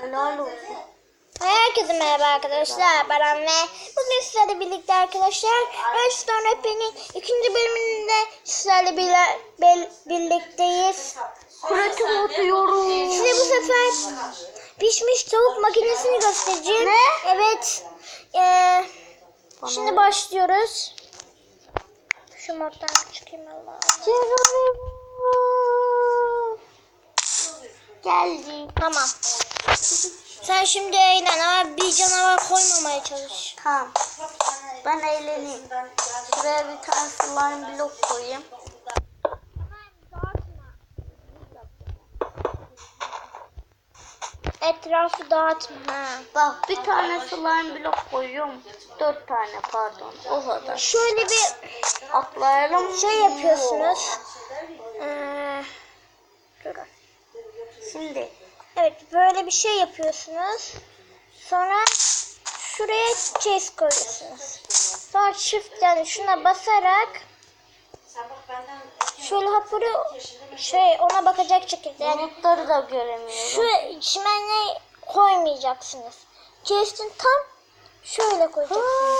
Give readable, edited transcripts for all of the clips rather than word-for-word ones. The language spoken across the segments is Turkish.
Helal olsun. Herkese merhaba arkadaşlar. Ben Anne. Bugün sizlerle birlikte arkadaşlar redston rehberinin ikinci bölümünde sizlerle birlikteyiz. Kuretimi atıyorum. Size bu sefer pişmiş tavuk makinesini göstereceğim. Ne? Evet. Şimdi başlıyoruz. Şu moddan çıkayım Allah'ım. Geldi. Tamam. Sen şimdi eğlen ama bir canavar koymamaya çalış. Tamam. Ben eğleneyim. Şuraya bir tane slime blok koyayım. Etrafı dağıtma. Ha. Bak bir tane slime blok koyuyorum. 4 tane pardon. O kadar. Şöyle bir Atlayalım. şey yapıyorsunuz. Durun. Şimdi. Evet böyle bir şey yapıyorsunuz. Sonra şuraya chase koyuyorsunuz. Sonra shift yani şuna basarak şöyle hapuru ona bakacak şekilde. Yani Bulutları da göremiyorum. şu çimenle koymayacaksınız. Chase'in tam şöyle koyacaksınız.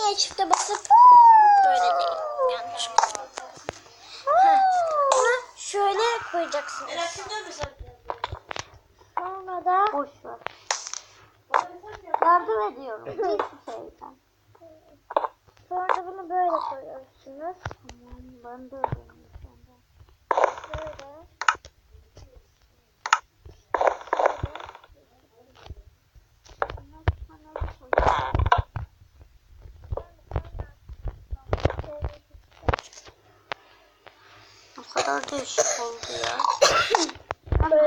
Ve çifte basıp böyle değil. Yanlışlıkla. Bunu şöyle koyacaksınız. Sonra da Boş ver. Yardım ediyorum. Hiçbir şeyden. sonra da bunu böyle koyuyorsunuz. Tamam ben de öğreneyim senden. Böyle. O kadar değişik oldu ya.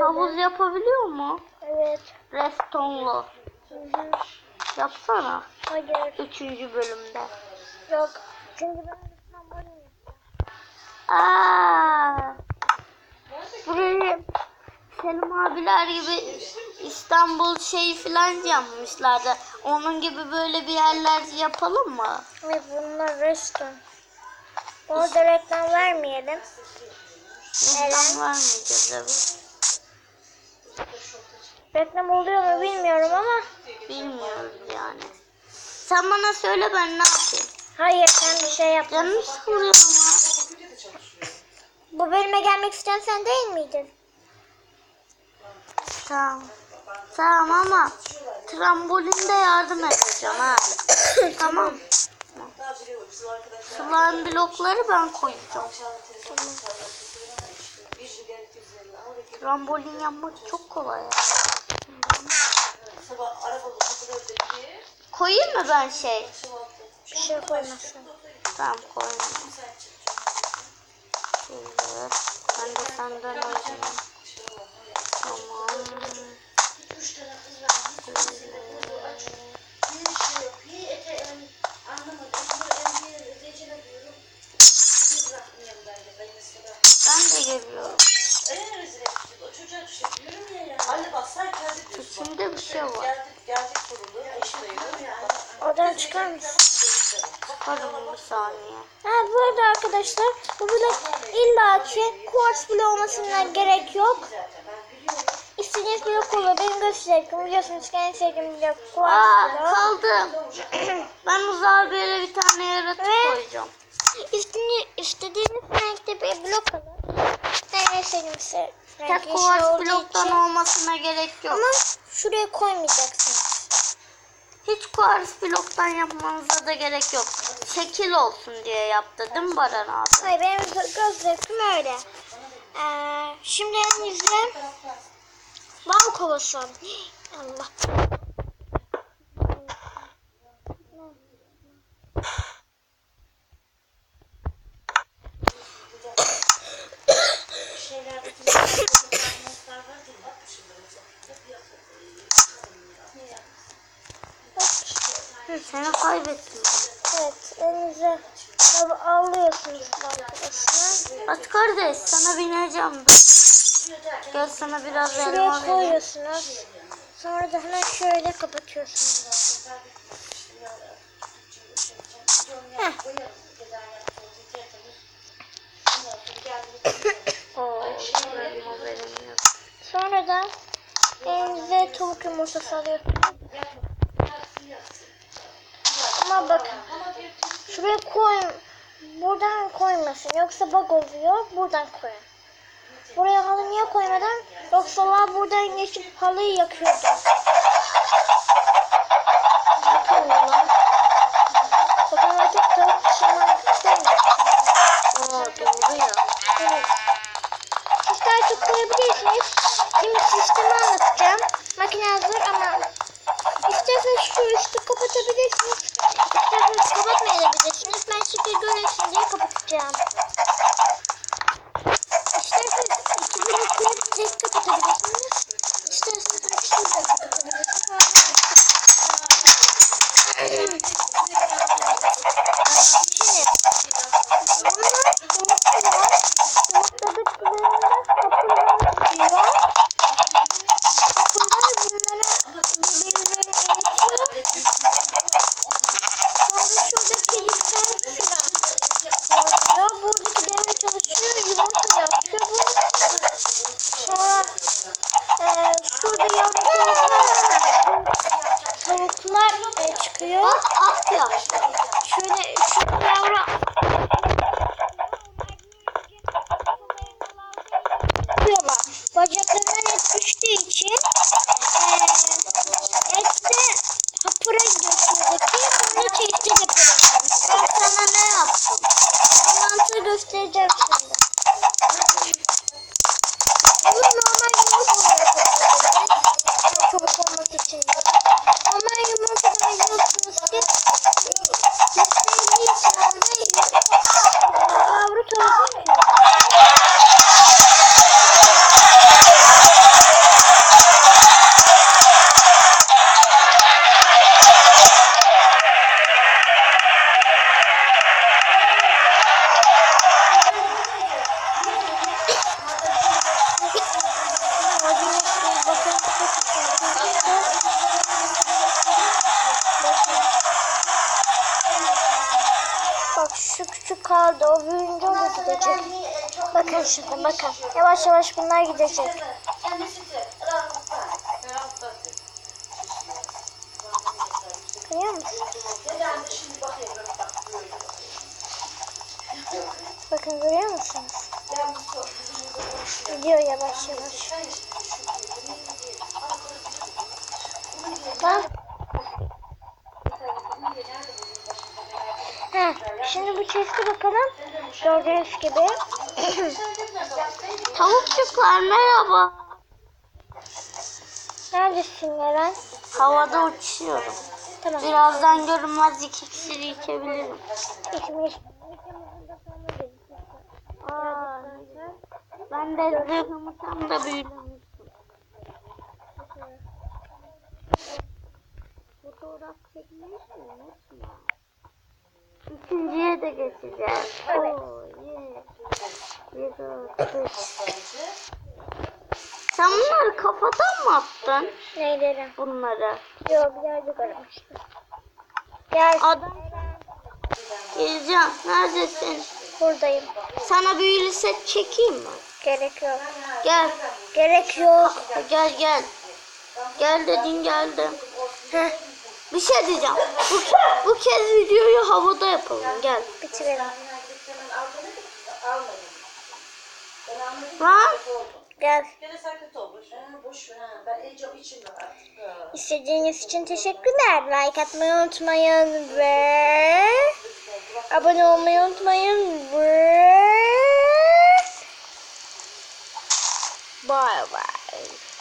Havuz yapabiliyor mu? Evet. Redston'lu. Yapsana. Hayır. 3. bölümde. Yok. Çünkü ben tranbolin Burayı Selim abiler gibi İstanbul şeyi falan yapmışlardı. Onun gibi böyle bir yerler yapalım mı? ve bunlar redston. Orada reklam vermeyelim. Reklam vermeyeceğiz evet. Reklam oluyor mu bilmiyorum ama. Bilmiyoruz yani. Sen bana söyle ben ne yapayım? Hayır sen bir şey yap. Canım sıkılıyor ama. Bu bölüme gelmek isteyen sen değil miydin? Tamam. Tamam ama trambolinde yardım edeceğim ha. Tamam. Slime blokları ben koyacağım. Trambolin yapmak çok kolay ya. Koyayım mı ben şey? Bir şey koymazsın. Tamam koyayım. Şöyle. Ben de senden alacağım. Tamam. Ben de geliyorum. İçinde bir şey var. Oradan çıkar mısın? Çıkarım bir saniye. Ha bu arada arkadaşlar bu blok illaki quartz bloğu olmasına gerek yok. İstediğiniz blok olur. Benim göstereyim. Biliyorsunuz ki en sevdiğim blok quartz bloğu. Kaldım. Ben uzağa böyle bir tane yaratık koyacağım. İstediğiniz renkte bir blok alın. Ben en sevdiğim renk Tek kuvaç olduğu bloktan için. olmasına gerek yok. Ama şuraya koymayacaksınız. Hiç kuvaç bloktan yapmanıza da gerek yok. Şekil olsun diye yaptı değil mi Baran abi? Hayır benim göz zevkim öyle. Şimdi elinizde bal kovası alın. Allah. Seni kaybettim. Evet, elinize alıyorsunuz arkadaşlar. Aç kardeş sana bineceğim. Gel sana biraz elma Şuraya vereyim. koyuyorsunuz. Sonra da hemen şöyle kapatıyorsunuz. Heh. Oo, benim haberim yok. tavuk yumurtası alıyorsunuz. Ama bakın. Şuraya koyun. Buradan koymasın. Yoksa bug oluyor. Buradan koyun. Buraya halı niye koymadan? Yoksa Allah buradan geçip halıyı yakıyordu. Otomatik tavuk pişirmen istemiyor. Doğru ya. Evet. Siz daha çok koyabilirsiniz. Şimdi sistemi anlatacağım. Makine hazır ama isterseniz şu üstü kapatabilirsiniz. İsterseniz kapatmayabilirsiniz. Ben şekil görünsün diye kapatacağım. İsterseniz iki blokları tek kapatabilirsiniz. İsterseniz üçlü de kapatabilirsiniz. Şimdi bunlar yumurtluyor. Yumurtladıklarında kapılarını diyor. Kapılar bunlara birbirine iletiyor. Sonra şuradaki yükler oluyor. Buradaki devre çalışıyor. Yumurta yapıyor bu. Sonra şurada yavru tavuklar çıkıyor. Bak at ya. Şöyle şu yavru yapıyorlar. Bacaklarından et düştüğü için et de hapura gidiyor şuradaki. Sonra çeşitli yapıyorlar. Ben sana ne yaptım? Mantığı göstereceğim şimdi. Bunu normal yumurta yapıyoruz. Çabuk olması için. Normal yumurtadan yiyorsunuz ki besleyiciyi içinde yavru tavuk yiyor. Bak şu küçük kaldı. O büyüyünce o da gidecek. Bakın şimdi bakın. Yavaş yavaş bunlar gidecek. Görüyor musun? Bakın görüyor musunuz? Gidiyor yavaş yavaş. Bak. Şimdi bu chest'e bakalım. Gördüğünüz gibi. Tavukçuklar merhaba. Neredesin Eren? Havada uçuyorum. Tamam. Birazdan görünmez iki kişiyi içebilirim. İçmiş. Aa, ben de zırhımı tam da büyülemiştim. Fotoğraf çekmeyi unutma. İkinciye de geçeceğiz. Oo, Sen bunları kafadan mı attın? Neyleri? Bunları. Yok bir yerde görmüştüm. Gel. Adam. Geleceğim. Neredesin? Buradayım. Sana büyülü set çekeyim mi? Gerek yok. Gel. Gerek yok. Gel gel. Gel dedin geldim. Heh, Bir şey diyeceğim. Bu kez videoyu havada yapalım. Gel. bitirelim. Lan. Gel. İstediğiniz için teşekkürler. Like atmayı unutmayın ve abone olmayı unutmayın ve bye bye.